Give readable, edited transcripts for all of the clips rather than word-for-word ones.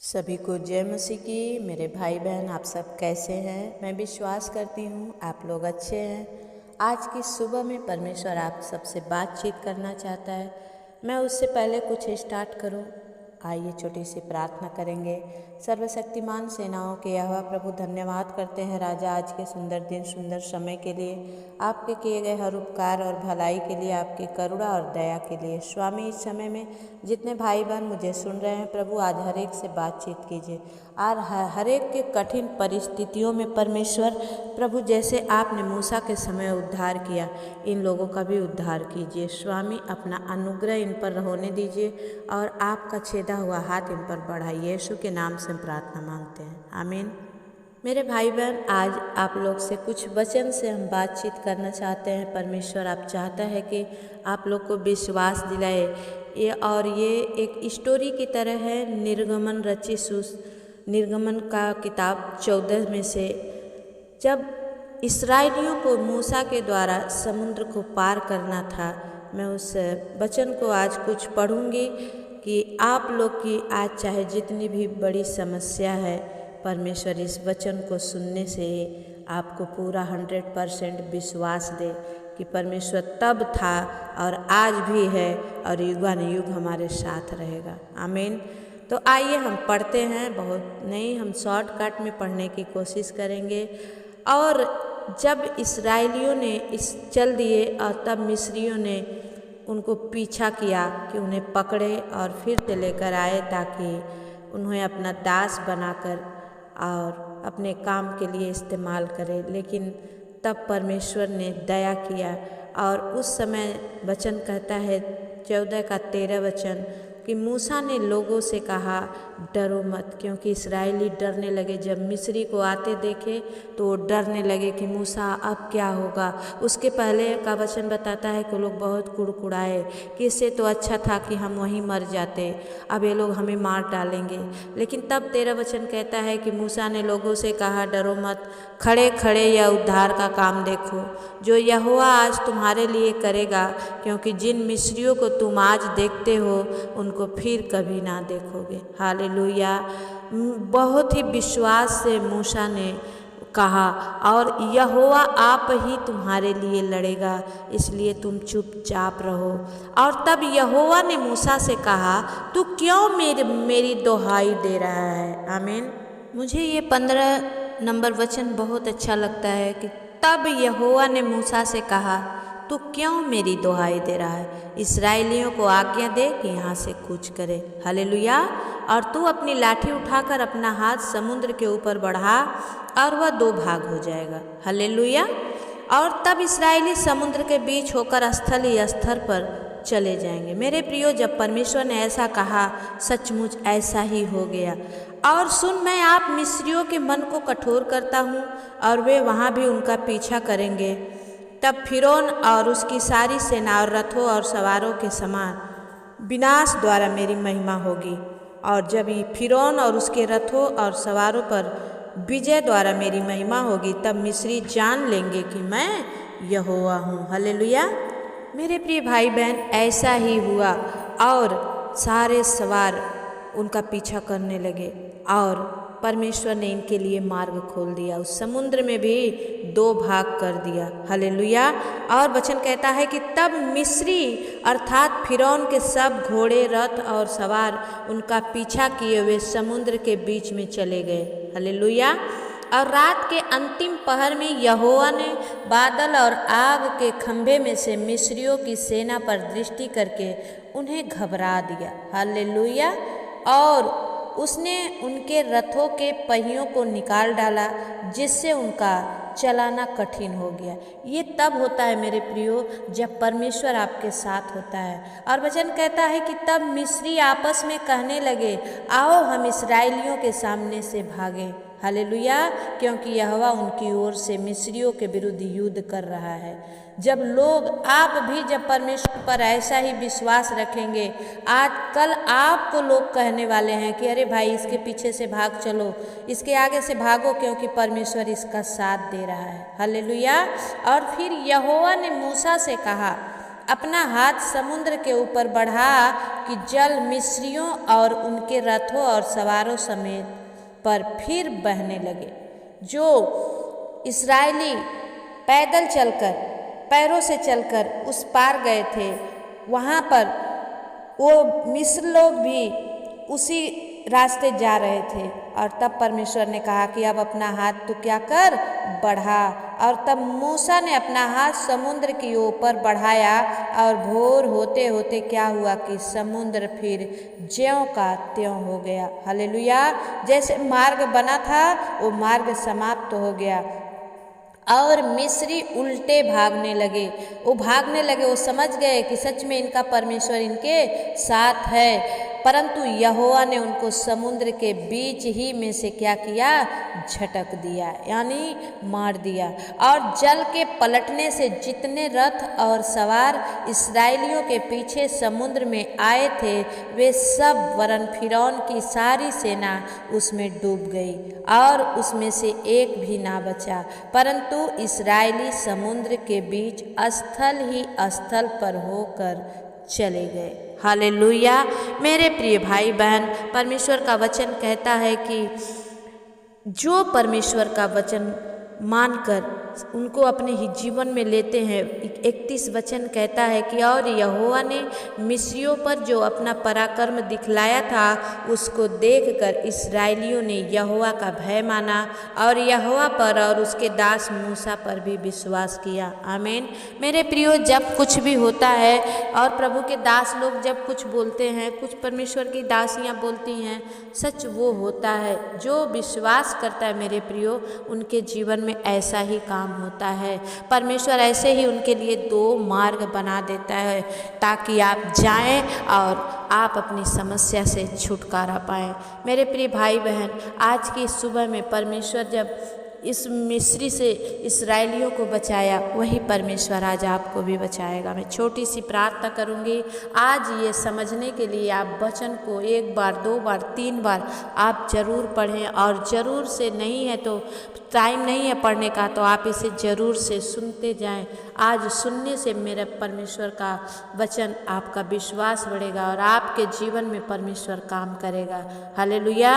सभी को जय मसीह की। मेरे भाई बहन आप सब कैसे हैं? मैं विश्वास करती हूँ आप लोग अच्छे हैं। आज की सुबह में परमेश्वर आप सबसे बातचीत करना चाहता है। मैं उससे पहले कुछ स्टार्ट करूँ, आइए छोटी सी प्रार्थना करेंगे। सर्वशक्तिमान सेनाओं के यहोवा प्रभु धन्यवाद करते हैं राजा, आज के सुंदर दिन सुंदर समय के लिए, आपके किए गए हर उपकार और भलाई के लिए, आपकी करुणा और दया के लिए। स्वामी, इस समय में जितने भाई बहन मुझे सुन रहे हैं प्रभु, आज हर एक से बातचीत कीजिए और हर एक के कठिन परिस्थितियों में परमेश्वर प्रभु, जैसे आपने मूसा के समय उद्धार किया, इन लोगों का भी उद्धार कीजिए। स्वामी, अपना अनुग्रह इन पर होने दीजिए और आपका छेदा हुआ हाथ इन पर बढ़ाइए। यीशु के नाम से प्रार्थना मांगते हैं, आमीन। मेरे भाई बहन, आज आप लोग से कुछ वचन से हम बातचीत करना चाहते हैं। परमेश्वर आप चाहता है कि आप लोग को विश्वास दिलाए ये एक स्टोरी की तरह है। निर्गमन निर्गमन का किताब 14 में से, जब इस्राएलियों को मूसा के द्वारा समुद्र को पार करना था, मैं उस वचन को आज कुछ पढ़ूंगी कि आप लोग की आज चाहे जितनी भी बड़ी समस्या है, परमेश्वर इस वचन को सुनने से आपको पूरा 100% विश्वास दे कि परमेश्वर तब था और आज भी है और युगानुयुग हमारे साथ रहेगा, आमीन। तो आइए हम पढ़ते हैं, बहुत नहीं, हम शॉर्टकट में पढ़ने की कोशिश करेंगे। और जब इस्राएलियों ने चल दिए और तब मिस्रियों ने उनको पीछा किया कि उन्हें पकड़े और फिर से लेकर आए ताकि उन्हें अपना दास बनाकर और अपने काम के लिए इस्तेमाल करे। लेकिन तब परमेश्वर ने दया किया और उस समय वचन कहता है 14 का 13 वचन कि मूसा ने लोगों से कहा, डरो मत, क्योंकि इस्राएली डरने लगे। जब मिस्री को आते देखे तो वो डरने लगे कि मूसा अब क्या होगा। उसके पहले का वचन बताता है कि लोग बहुत कुड़कुड़ाए कि इससे तो अच्छा था कि हम वहीं मर जाते, अब ये लोग हमें मार डालेंगे। लेकिन तब 13 वचन कहता है कि मूसा ने लोगों से कहा, डरो मत, खड़े खड़े यह उद्धार का काम देखो जो यहोवा आज तुम्हारे लिए करेगा, क्योंकि जिन मिस्रियों को तुम आज देखते हो उनको फिर कभी ना देखोगे। हालेलुया। बहुत ही विश्वास से मूसा ने कहा, और यहोवा आप ही तुम्हारे लिए लड़ेगा, इसलिए तुम चुपचाप रहो। और तब यहोवा ने मूसा से कहा, तू क्यों मेरी दोहाई दे रहा है? आमीन। मुझे ये 15 नंबर वचन बहुत अच्छा लगता है कि तब यहोवा ने मूसा से कहा, तू क्यों मेरी दोहाई दे रहा है? इस्राएलियों को आज्ञा दे कि यहाँ से कूच करे। हालेलुया। और तू अपनी लाठी उठाकर अपना हाथ समुद्र के ऊपर बढ़ा और वह 2 भाग हो जाएगा। हालेलुया। और तब इस्राएली समुद्र के बीच होकर स्थल ही स्तर पर चले जाएंगे। मेरे प्रियो, जब परमेश्वर ने ऐसा कहा, सचमुच ऐसा ही हो गया। और सुन, मैं आप मिस्रियों के मन को कठोर करता हूँ और वे वहाँ भी उनका पीछा करेंगे। तब फिरौन और उसकी सारी सेना और रथों और सवारों के समान विनाश द्वारा मेरी महिमा होगी। और जब फिरौन और उसके रथों और सवारों पर विजय द्वारा मेरी महिमा होगी, तब मिस्री जान लेंगे कि मैं यहोवा हूँ। हालेलुया। मेरे प्रिय भाई बहन, ऐसा ही हुआ और सारे सवार उनका पीछा करने लगे और परमेश्वर ने इनके लिए मार्ग खोल दिया। उस समुद्र में भी 2 भाग कर दिया। हालेलुया। और वचन कहता है कि तब मिस्री अर्थात फिरौन के सब घोड़े, रथ और सवार उनका पीछा किए हुए समुद्र के बीच में चले गए। हालेलुया। और रात के अंतिम पहर में यहोवा ने बादल और आग के खंभे में से मिस्रियों की सेना पर दृष्टि करके उन्हें घबरा दिया। हालेलुया। और उसने उनके रथों के पहियों को निकाल डाला, जिससे उनका चलाना कठिन हो गया। ये तब होता है मेरे प्रियो, जब परमेश्वर आपके साथ होता है। और वचन कहता है कि तब मिस्री आपस में कहने लगे, आओ हम इस्राएलियों के सामने से भागें। हालेलुया। क्योंकि यहोवा उनकी ओर से मिस्रियों के विरुद्ध युद्ध कर रहा है। जब लोग, आप भी जब परमेश्वर पर ऐसा ही विश्वास रखेंगे, आज कल आपको लोग कहने वाले हैं कि अरे भाई, इसके पीछे से भाग चलो, इसके आगे से भागो, क्योंकि परमेश्वर इसका साथ दे रहा है। हालेलुया। और फिर यहोवा ने मूसा से कहा, अपना हाथ समुद्र के ऊपर बढ़ा कि जल मिस्रियों और उनके रथों और सवारों समेत पर फिर बहने लगे। जो इस्राएली पैदल चलकर, पैरों से चलकर उस पार गए थे, वहाँ पर वो मिस्र लोग भी उसी रास्ते जा रहे थे। और तब परमेश्वर ने कहा कि अब अपना हाथ तू क्या कर, बढ़ा। और तब मूसा ने अपना हाथ समुद्र की ऊपर बढ़ाया और भोर होते होते क्या हुआ कि समुद्र फिर ज्यों का त्यों हो गया। हालेलुया। जैसे मार्ग बना था वो मार्ग समाप्त हो गया और मिस्री उल्टे भागने लगे। वो भागने लगे, वो समझ गए कि सच में इनका परमेश्वर इनके साथ है। परंतु यहोवा ने उनको समुद्र के बीच ही में से क्या किया, झटक दिया, यानी मार दिया। और जल के पलटने से जितने रथ और सवार इस्राएलियों के पीछे समुद्र में आए थे, वे सब वरन फिरौन की सारी सेना उसमें डूब गई और उसमें से एक भी ना बचा। परंतु इस्राएली समुद्र के बीच स्थल ही स्थल पर होकर चले गए। हालेलुया। मेरे प्रिय भाई बहन, परमेश्वर का वचन कहता है कि जो परमेश्वर का वचन मानकर उनको अपने ही जीवन में लेते हैं, 31 वचन कहता है कि और यहोवा ने मिस्रियों पर जो अपना पराक्रम दिखलाया था उसको देखकर इस्राएलियों ने यहोवा का भय माना और यहोवा पर और उसके दास मूसा पर भी विश्वास किया। आमीन। मेरे प्रियो, जब कुछ भी होता है और प्रभु के दास लोग जब कुछ बोलते हैं, कुछ परमेश्वर की दासियाँ बोलती हैं, सच वो होता है। जो विश्वास करता है मेरे प्रियो, उनके जीवन में ऐसा ही काम होता है। परमेश्वर ऐसे ही उनके लिए 2 मार्ग बना देता है ताकि आप जाएं और आप अपनी समस्या से छुटकारा पाएं। मेरे प्रिय भाई बहन, आज की सुबह में परमेश्वर जब इस मिस्री से इस्राएलियों को बचाया, वही परमेश्वर आज आपको भी बचाएगा। मैं छोटी सी प्रार्थना करूंगी। आज ये समझने के लिए आप वचन को 1 बार 2 बार 3 बार आप ज़रूर पढ़ें, और ज़रूर से नहीं है तो टाइम नहीं है पढ़ने का तो आप इसे ज़रूर से सुनते जाएं। आज सुनने से मेरे परमेश्वर का वचन, आपका विश्वास बढ़ेगा और आपके जीवन में परमेश्वर काम करेगा। हालेलुया।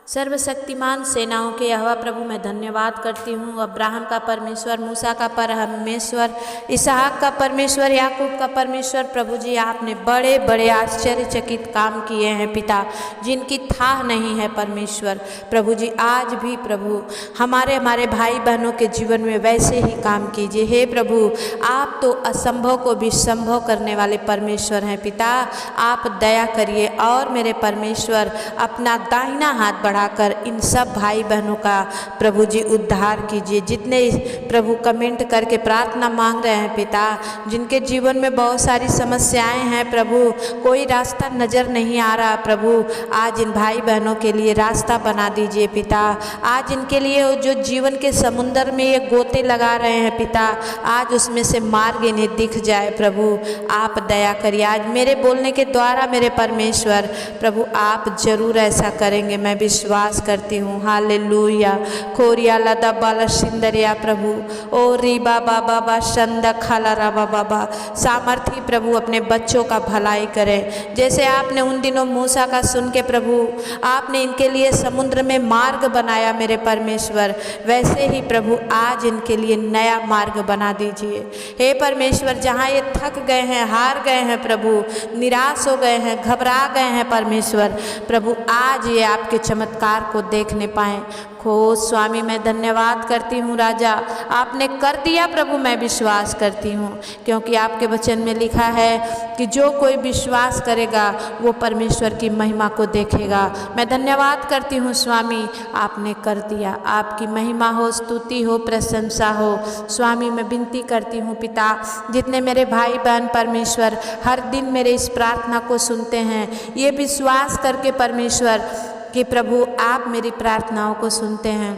सर्वशक्तिमान सेनाओं के यहोवा प्रभु, मैं धन्यवाद करती हूँ। अब्राहम का परमेश्वर, मूसा का परमेश्वर, इसहाक का परमेश्वर, याकूब का परमेश्वर, प्रभु जी आपने बड़े बड़े आश्चर्यचकित काम किए हैं पिता, जिनकी था नहीं है परमेश्वर। प्रभु जी आज भी प्रभु हमारे भाई बहनों के जीवन में वैसे ही काम कीजिए। हे प्रभु, आप तो असंभव को भी संभव करने वाले परमेश्वर हैं पिता। आप दया करिए और मेरे परमेश्वर अपना दाहिना हाथ बढ़ाकर इन सब भाई बहनों का प्रभु जी उद्धार कीजिए। जितने प्रभु कमेंट करके प्रार्थना मांग रहे हैं पिता, जिनके जीवन में बहुत सारी समस्याएं हैं प्रभु, कोई रास्ता नज़र नहीं आ रहा प्रभु, आज इन भाई बहनों के लिए रास्ता बना दीजिए पिता। आज इनके लिए जो जीवन के समुंदर में ये गोते लगा रहे हैं पिता, आज उसमें से मार्ग इन्हें दिख जाए प्रभु। आप दया करिए आज मेरे बोलने के द्वारा मेरे परमेश्वर प्रभु, आप जरूर ऐसा करेंगे, मैं विश्वास करती हूँ। हालेलुया। खोरिया लदा बाला सिंदरिया प्रभु, ओ रीबा बाबा बा शंदा खाला राबा बाबा। सामर्थी प्रभु अपने बच्चों का भलाई करें, जैसे आपने उन दिनों मूसा का सुन के प्रभु आपने इनके लिए समुद्र में मार्ग बनाया मेरे परमेश्वर, वैसे ही प्रभु आज इनके लिए नया मार्ग बना दीजिए। हे परमेश्वर, जहाँ ये थक गए हैं, हार गए हैं प्रभु, निराश हो गए हैं, घबरा गए हैं परमेश्वर, प्रभु आज ये आपके चमत्कार को देखने पाएँ। खो स्वामी, मैं धन्यवाद करती हूँ राजा, आपने कर दिया प्रभु, मैं विश्वास करती हूँ, क्योंकि आपके वचन में लिखा है कि जो कोई विश्वास करेगा वो परमेश्वर की महिमा को देखेगा। मैं धन्यवाद करती हूँ स्वामी, आपने कर दिया। आपकी महिमा हो, स्तुति हो, प्रशंसा हो। स्वामी मैं विनती करती हूँ पिता, जितने मेरे भाई बहन परमेश्वर हर दिन मेरे इस प्रार्थना को सुनते हैं, ये विश्वास करके परमेश्वर कि प्रभु आप मेरी प्रार्थनाओं को सुनते हैं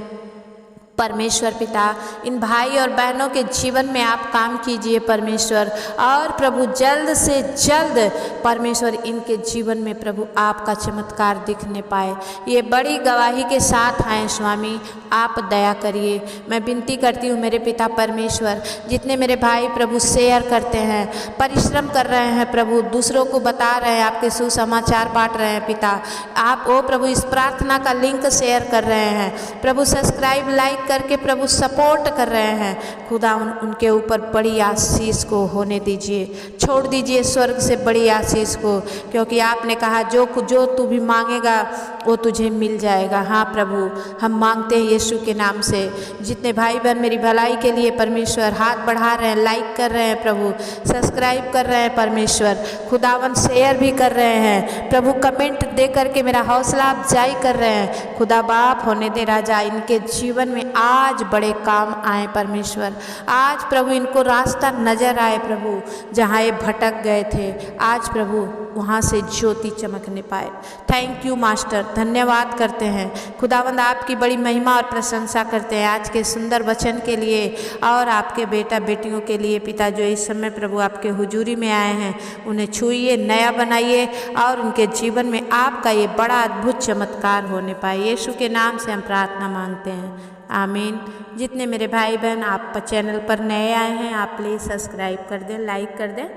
परमेश्वर पिता, इन भाई और बहनों के जीवन में आप काम कीजिए परमेश्वर, और प्रभु जल्द से जल्द परमेश्वर इनके जीवन में प्रभु आपका चमत्कार दिखने पाए। ये बड़ी गवाही के साथ आए स्वामी, आप दया करिए। मैं विनती करती हूँ मेरे पिता परमेश्वर, जितने मेरे भाई प्रभु शेयर करते हैं, परिश्रम कर रहे हैं प्रभु, दूसरों को बता रहे हैं, आपके सुसमाचार बांट रहे हैं पिता, आप ओ प्रभु इस प्रार्थना का लिंक शेयर कर रहे हैं प्रभु, सब्सक्राइब लाइक करके प्रभु सपोर्ट कर रहे हैं खुदा, उनके ऊपर बड़ी आशीष को होने दीजिए, छोड़ दीजिए स्वर्ग से बड़ी आशीष को, क्योंकि आपने कहा जो तू भी मांगेगा वो तुझे मिल जाएगा। हाँ प्रभु, हम मांगते हैं यीशु के नाम से। जितने भाई बहन मेरी भलाई के लिए परमेश्वर हाथ बढ़ा रहे हैं, लाइक कर रहे हैं प्रभु, सब्सक्राइब कर रहे हैं परमेश्वर, खुदावन शेयर भी कर रहे हैं प्रभु, कमेंट दे करके मेरा हौसला अफजाई कर रहे हैं, खुदा बाप होने दे राजा, इनके जीवन में आज बड़े काम आए परमेश्वर, आज प्रभु इनको रास्ता नजर आए प्रभु, जहाँ ये भटक गए थे आज प्रभु वहाँ से ज्योति चमकने पाए। थैंक यू मास्टर, धन्यवाद करते हैं खुदावंद, आपकी बड़ी महिमा और प्रशंसा करते हैं आज के सुंदर वचन के लिए और आपके बेटा बेटियों के लिए पिता, जो इस समय प्रभु आपके हुजूरी में आए हैं, उन्हें छूइए, नया बनाइए और उनके जीवन में आपका ये बड़ा अद्भुत चमत्कार होने पाए। यीशु के नाम से हम प्रार्थना मांगते हैं, आमीन। जितने मेरे भाई बहन आप चैनल पर नए आए हैं, आप प्लीज़ सब्सक्राइब कर दें, लाइक कर दें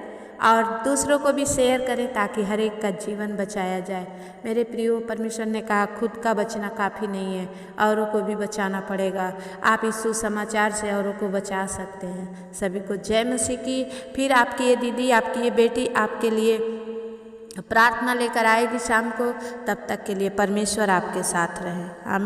और दूसरों को भी शेयर करें ताकि हर एक का जीवन बचाया जाए। मेरे प्रियो, परमेश्वर ने कहा खुद का बचना काफ़ी नहीं है, औरों को भी बचाना पड़ेगा। आप इस सुसमाचार से औरों को बचा सकते हैं। सभी को जय मसीह की। फिर आपकी ये दीदी, आपकी ये बेटी आपके लिए प्रार्थना लेकर आएगी शाम को, तब तक के लिए परमेश्वर आपके साथ रहे। आमीन।